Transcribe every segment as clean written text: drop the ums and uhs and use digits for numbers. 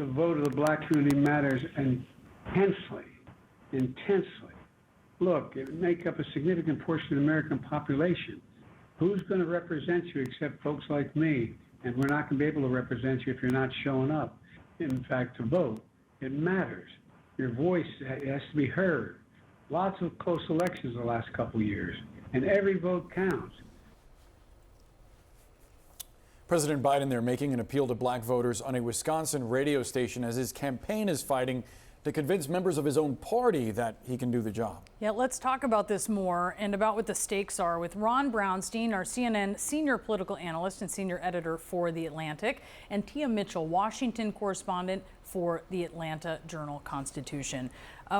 the vote of the black community matters intensely, intensely. Look, it make up a significant portion of the American population. Who's going to represent you except folks like me? And we're not going to be able to represent you if you're not showing up. In fact, to vote, it matters. Your voice has to be heard. Lots of close elections the last couple of years, and every vote counts. President Biden there making an appeal to black voters on a Wisconsin radio station as his campaign is fighting to convince members of his own party that he can do the job. Yeah, let's talk about this more and about what the stakes are with Ron Brownstein, our CNN senior political analyst and senior editor for The Atlantic, and Tia Mitchell, Washington correspondent for the Atlanta Journal-Constitution.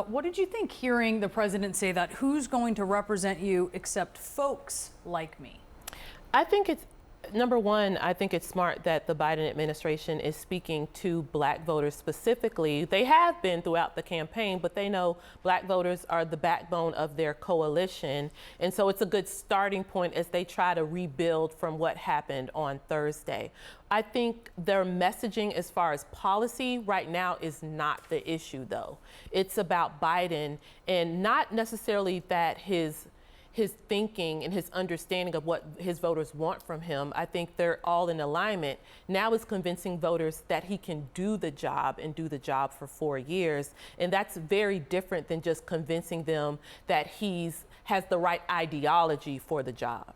What did you think hearing the president say that? Who's going to represent you except folks like me? I think it's number one, I think it's smart that the Biden administration is speaking to black voters specifically. They have been throughout the campaign, but they know black voters are the backbone of their coalition. And so it's a good starting point as they try to rebuild from what happened on Thursday. I think their messaging as far as policy right now is not the issue, though. It's about Biden, and not necessarily that his thinking and his understanding of what his voters want from him. I think they're all in alignment. Now it's convincing voters that he can do the job and do the job for 4 years. And that's very different than just convincing them that has the right ideology for the job.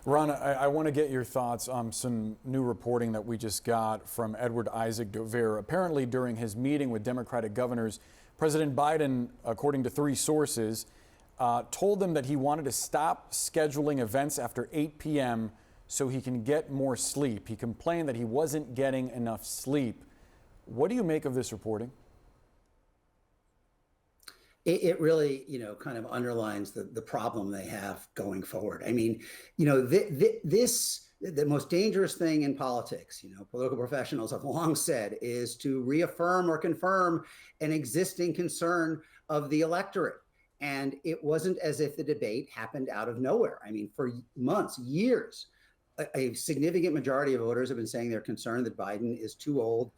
Ron, I want to get your thoughts on some new reporting that we just got from Edward Isaac Dovere. Apparently during his meeting with Democratic governors, President Biden, according to 3 sources, told them that he wanted to stop scheduling events after 8 p.m. so he can get more sleep. He complained that he wasn't getting enough sleep. What do you make of this reporting? It really, kind of underlines the problem they have going forward. I mean, the most dangerous thing in politics, political professionals have long said, is to reaffirm or confirm an existing concern of the electorate. And it wasn't as if the debate happened out of nowhere. I mean, for months, years, a significant majority of voters have been saying they're concerned that Biden is too old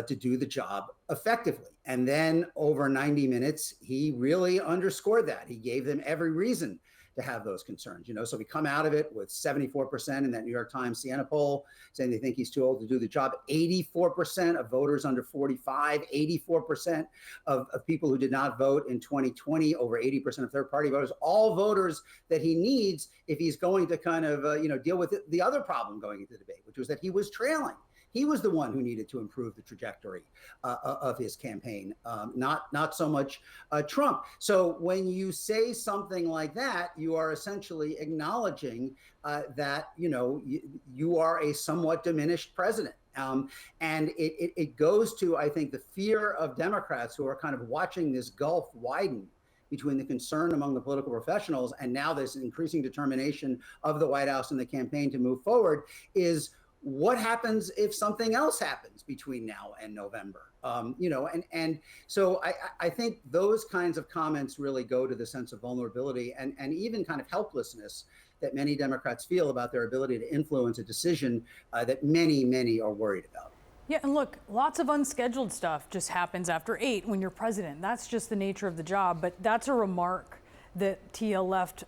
to do the job effectively. And then over 90 minutes, he really underscored that. He gave them every reason to have those concerns. So we come out of it with 74% in that New York Times Siena poll saying they think he's too old to do the job. 84% of voters under 45, 84% of people who did not vote in 2020, over 80% of third party voters, all voters that he needs if he's going to kind of, deal with the other problem going into the debate, which was that he was trailing. He was the one who needed to improve the trajectory of his campaign, not so much Trump. So when you say something like that, you are essentially acknowledging that you are a somewhat diminished president. And it goes to, I think, the fear of Democrats who are kind of watching this gulf widen between the concern among the political professionals and now this increasing determination of the White House and the campaign to move forward is, what happens if something else happens between now and November? And so I think those kinds of comments really go to the sense of vulnerability and even kind of helplessness that many Democrats feel about their ability to influence a decision that many are worried about. Yeah, and look, lots of unscheduled stuff just happens after 8 when you're president. That's just the nature of the job. But that's a remark that Tia left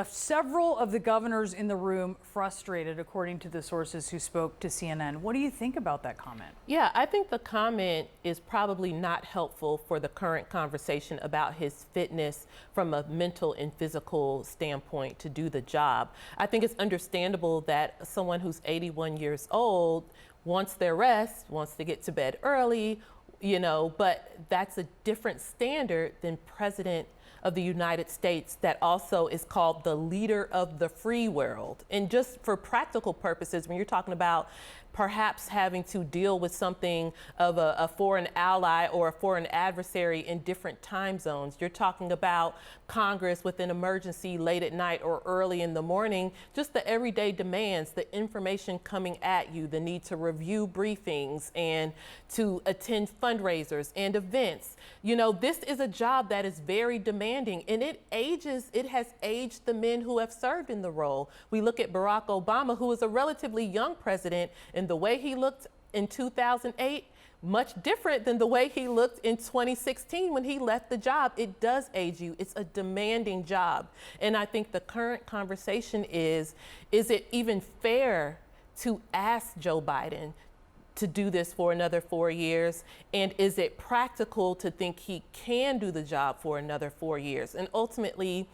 several of the governors in the room frustrated, according to the sources who spoke to CNN. What do you think about that comment? Yeah, I think the comment is probably not helpful for the current conversation about his fitness from a mental and physical standpoint to do the job. I think it's understandable that someone who's 81 years old wants their rest, wants to get to bed early, but that's a different standard than President of the United States that also is called the leader of the free world. And just for practical purposes, when you're talking about perhaps having to deal with something of a foreign ally or a foreign adversary in different time zones. You're talking about Congress with an emergency late at night or early in the morning, just the everyday demands, the information coming at you, the need to review briefings and to attend fundraisers and events. This is a job that is very demanding, and it has aged the men who have served in the role. We look at Barack Obama, who was a relatively young president, and the way he looked in 2008, much different than the way he looked in 2016 when he left the job. It does age you. It's a demanding job. And I think the current conversation is it even fair to ask Joe Biden to do this for another 4 years? And is it practical to think he can do the job for another 4 years? And ultimately,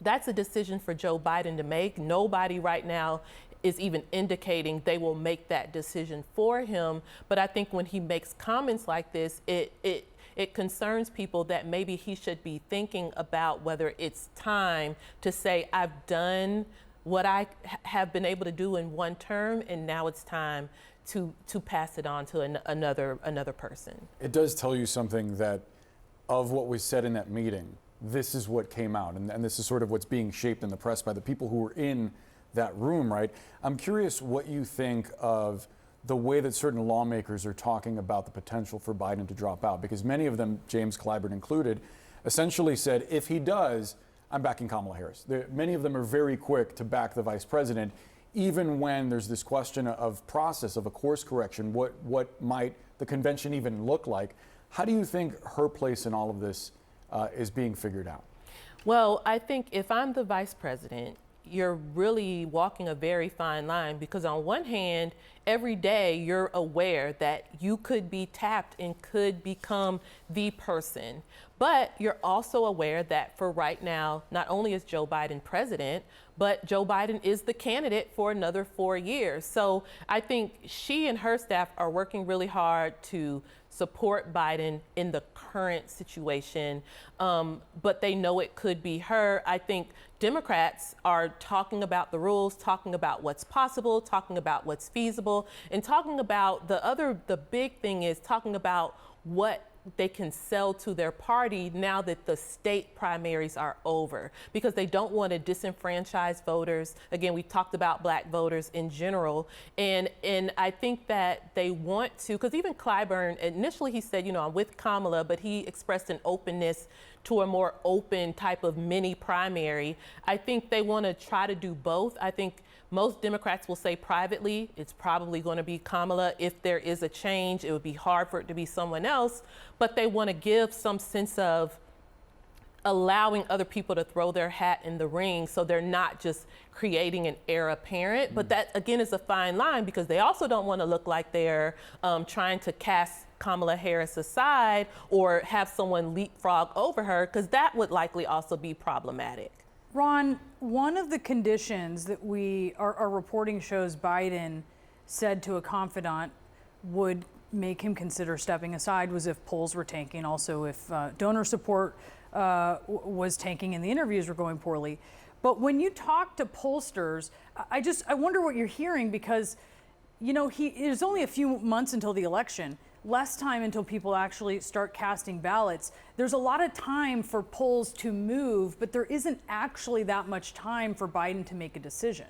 that's a decision for Joe Biden to make. Nobody right now is even indicating they will make that decision for him. But I think when he makes comments like this, it concerns people that maybe he should be thinking about whether it's time to say, I've done what I have been able to do in one term, and now it's time to pass it on to another person. It does tell you something that of what was said in that meeting, this is what came out, and this is sort of what's being shaped in the press by the people who were in that room, right? I'm curious what you think of the way that certain lawmakers are talking about the potential for Biden to drop out, because many of them, James Clyburn included, essentially said, if he does, I'm backing Kamala Harris. Many of them are very quick to back the vice president, even when there's this question of process, of a course correction, what might the convention even look like? How do you think her place in all of this is being figured out? Well, I think if I'm the vice president, you're really walking a very fine line, because on one hand, every day you're aware that you could be tapped and could become the person. But you're also aware that for right now, not only is Joe Biden president, but Joe Biden is the candidate for another 4 years. So I think she and her staff are working really hard to support Biden in the current situation, but they know it could be her. I think Democrats are talking about the rules, talking about what's possible, talking about what's feasible, and talking about the big thing is talking about what they can sell to their party now that the state primaries are over, because they don't want to disenfranchise voters. Again, we talked about black voters in general, and I think that they want to, because even Clyburn, initially he said, I'm with Kamala, but he expressed an openness to a more open type of mini primary. I think they want to try to do both. I think most Democrats will say privately it's probably going to be Kamala. If there is a change, it would be hard for it to be someone else. But they want to give some sense of allowing other people to throw their hat in the ring, so they're not just creating an heir apparent. But that, again, is a fine line, because they also don't want to look like they're trying to cast Kamala Harris aside or have someone leapfrog over her, because that would likely also be problematic. Ron, one of the conditions that our reporting shows Biden said to a confidant would make him consider stepping aside was if polls were tanking, also if donor support was tanking and the interviews were going poorly. But when you talk to pollsters, I wonder what you're hearing, because there's only a few months until the election, less time until people actually start casting ballots. There's a lot of time for polls to move, but there isn't actually that much time for Biden to make a decision.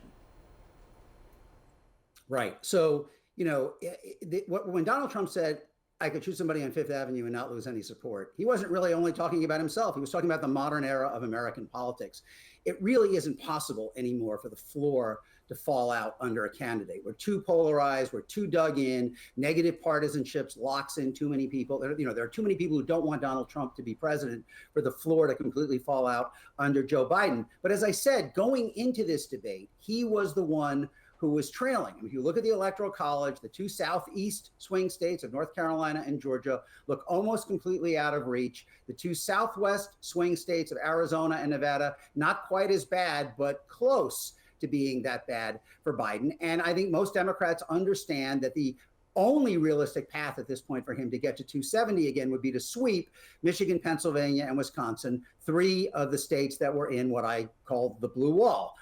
Right. So, when Donald Trump said, I could shoot somebody on Fifth Avenue and not lose any support, he wasn't really only talking about himself. He was talking about the modern era of American politics. It really isn't possible anymore for the floor to fall out under a candidate. We're too polarized. We're too dug in. Negative partisanships locks in too many people. There are too many people who don't want Donald Trump to be president for the floor to completely fall out under Joe Biden. But as I said, going into this debate, he was the one who was trailing. If you look at the Electoral College, the two southeast swing states of North Carolina and Georgia look almost completely out of reach. The two southwest swing states of Arizona and Nevada, not quite as bad, but close to being that bad for Biden. And I think most Democrats understand that the only realistic path at this point for him to get to 270 again would be to sweep Michigan, Pennsylvania, and Wisconsin, three of the states that were in what I call the blue wall.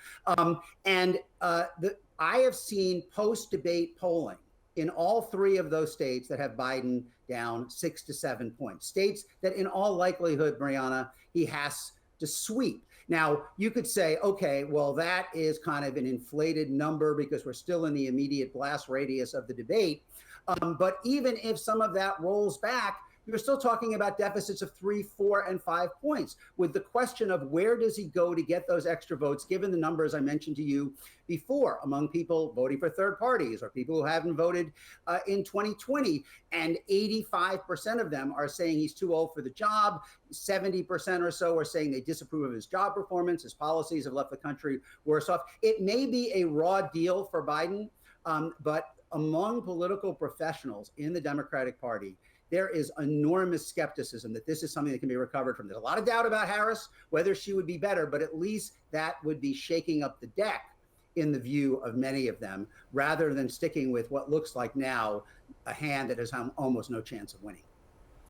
I have seen post-debate polling in all three of those states that have Biden down 6 to 7 points. States that in all likelihood, Mariana, he has to sweep. Now, you could say, okay, well, that is kind of an inflated number because we're still in the immediate blast radius of the debate. But even if some of that rolls back, you're still talking about deficits of 3, 4, and 5 points, with the question of where does he go to get those extra votes, given the numbers I mentioned to you before, among people voting for third parties or people who haven't voted in 2020. And 85% of them are saying he's too old for the job. 70% or so are saying they disapprove of his job performance. His policies have left the country worse off. It may be a raw deal for Biden, but among political professionals in the Democratic Party, there is enormous skepticism that this is something that can be recovered from. There's a lot of doubt about Harris, whether she would be better, but at least that would be shaking up the deck in the view of many of them, rather than sticking with what looks like now a hand that has almost no chance of winning.